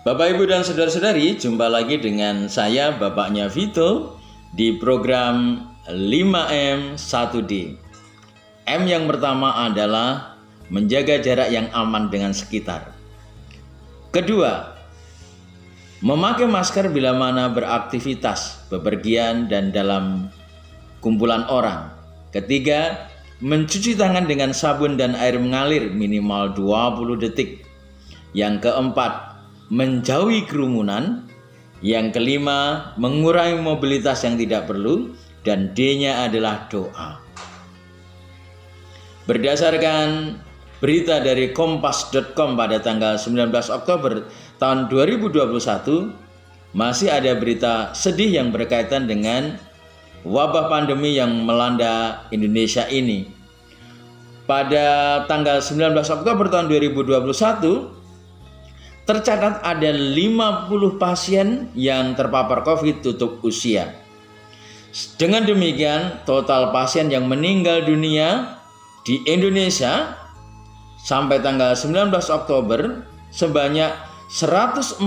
Bapak, Ibu, dan saudara-saudari, jumpa lagi dengan saya, Bapaknya Vito, di program 5M 1D. M yang pertama adalah menjaga jarak yang aman dengan sekitar. Kedua, memakai masker bila mana beraktivitas, bepergian, dan dalam kumpulan orang. Ketiga, mencuci tangan dengan sabun dan air mengalir minimal 20 detik. Yang keempat, menjauhi kerumunan. Yang kelima, mengurangi mobilitas yang tidak perlu. Dan D-nya adalah doa. Berdasarkan berita dari kompas.com pada tanggal 19 Oktober tahun 2021, masih ada berita sedih yang berkaitan dengan wabah pandemi yang melanda Indonesia ini. Pada tanggal 19 Oktober tahun 2021, tercatat ada 50 pasien yang terpapar COVID tutup usia. Dengan demikian, total pasien yang meninggal dunia di Indonesia sampai tanggal 19 Oktober sebanyak 143.049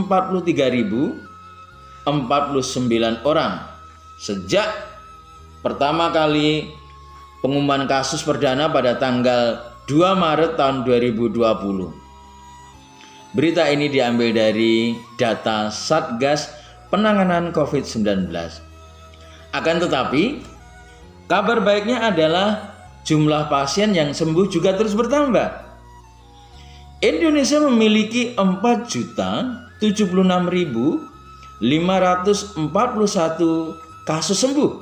orang. Sejak pertama kali pengumuman kasus perdana pada tanggal 2 Maret tahun 2020. Berita ini diambil dari data Satgas Penanganan COVID-19. Akan tetapi, kabar baiknya adalah jumlah pasien yang sembuh juga terus bertambah. Indonesia memiliki 4.076.541 kasus sembuh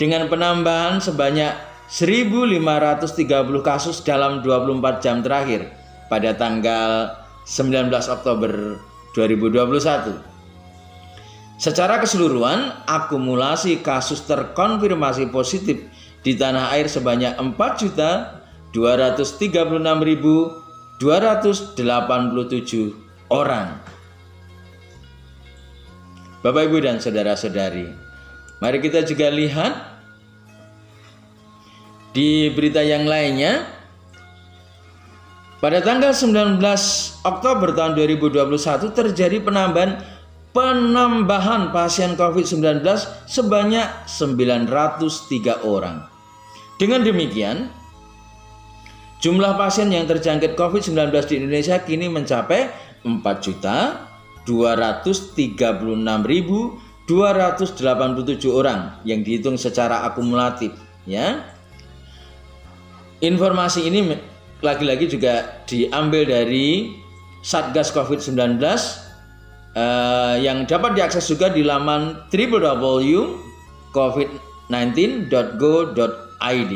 dengan penambahan sebanyak 1.530 kasus dalam 24 jam terakhir pada tanggal 19 Oktober 2021. Secara keseluruhan, akumulasi kasus terkonfirmasi positif di tanah air sebanyak 4.236.287 orang. Bapak, Ibu, dan saudara-saudari, mari kita juga lihat di berita yang lainnya. Pada tanggal 19 Oktober tahun 2021 terjadi penambahan pasien COVID-19 sebanyak 903 orang. Dengan demikian, jumlah pasien yang terjangkit COVID-19 di Indonesia kini mencapai 4.236.287 orang yang dihitung secara akumulatif, ya. Informasi ini lagi-lagi juga diambil dari Satgas COVID-19 yang dapat diakses juga di laman www.covid19.go.id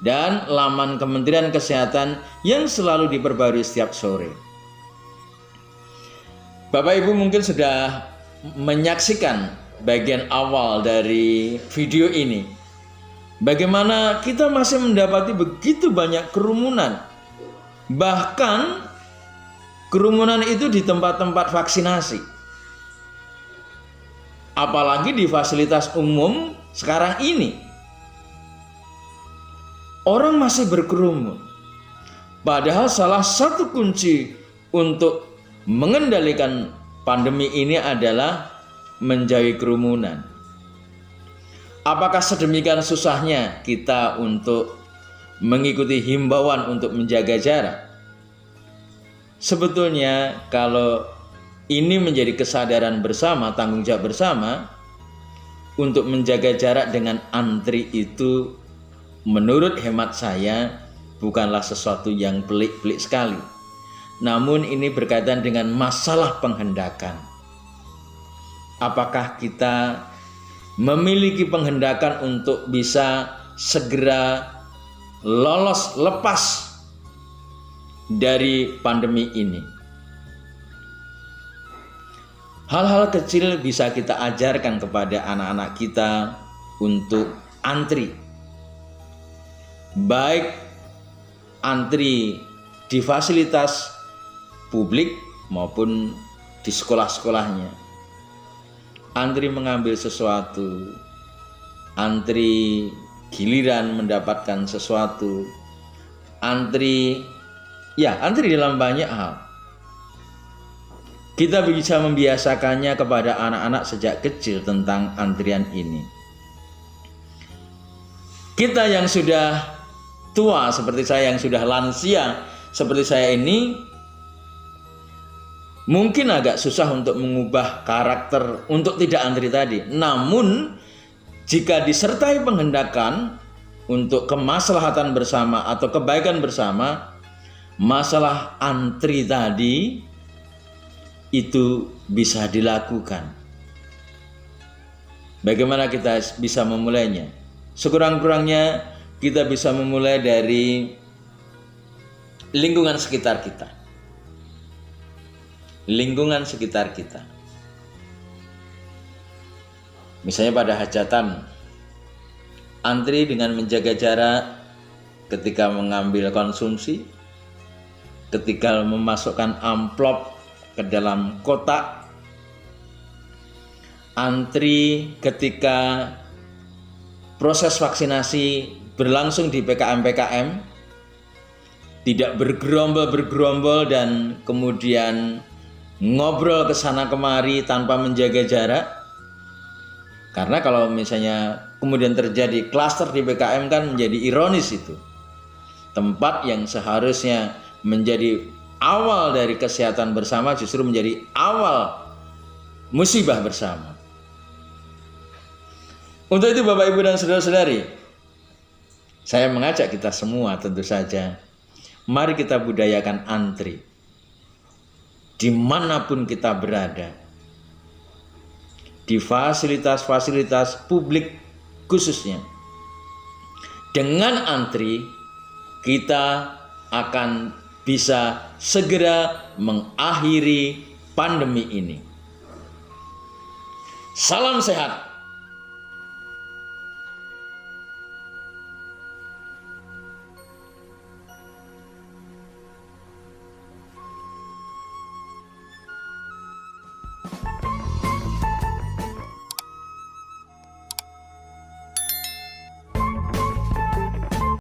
dan laman Kementerian Kesehatan yang selalu diperbarui setiap sore. Bapak, Ibu mungkin sudah menyaksikan bagian awal dari video ini. Bagaimana kita masih mendapati begitu banyak kerumunan. Bahkan kerumunan itu di tempat-tempat vaksinasi. Apalagi di fasilitas umum sekarang ini. Orang masih berkerumun. Padahal salah satu kunci untuk mengendalikan pandemi ini adalah menjauhi kerumunan. Apakah sedemikian susahnya kita untuk mengikuti himbauan untuk menjaga jarak? Sebetulnya kalau ini menjadi kesadaran bersama, tanggung jawab bersama untuk menjaga jarak dengan antri itu, menurut hemat saya bukanlah sesuatu yang pelik-pelik sekali. Namun ini berkaitan dengan masalah penghendakan. Apakah kita memiliki penghendakan untuk bisa segera lepas dari pandemi ini? Hal-hal kecil bisa kita ajarkan kepada anak-anak kita untuk antri. Baik antri di fasilitas publik maupun di sekolah-sekolahnya. Antri mengambil sesuatu, antri giliran mendapatkan sesuatu, antri dalam banyak hal. kita bisa membiasakannya kepada anak-anak sejak kecil tentang antrian ini. Kita yang sudah tua seperti saya, yang sudah lansia seperti saya ini, mungkin agak susah untuk mengubah karakter untuk tidak antri tadi. Namun jika disertai penghendakan untuk kemaslahatan bersama atau kebaikan bersama, masalah antri tadi itu bisa dilakukan. Bagaimana kita bisa memulainya? Sekurang-kurangnya kita bisa memulai dari lingkungan sekitar kita. Lingkungan sekitar kita. Misalnya pada hajatan, antri dengan menjaga jarak ketika mengambil konsumsi, ketika memasukkan amplop ke dalam kotak, antri ketika proses vaksinasi berlangsung di PKM-PKM, tidak bergerombol-bergerombol dan kemudian ngobrol ke sana kemari tanpa menjaga jarak. Karena kalau misalnya kemudian terjadi klaster di PKM kan menjadi ironis itu. Tempat yang seharusnya menjadi awal dari kesehatan bersama justru menjadi awal musibah bersama. Untuk itu Bapak Ibu dan Saudara-saudari, saya mengajak kita semua tentu saja, mari kita budayakan antri dimanapun kita berada. Di fasilitas-fasilitas publik khususnya. Dengan antri, kita akan bisa segera mengakhiri pandemi ini. Salam sehat.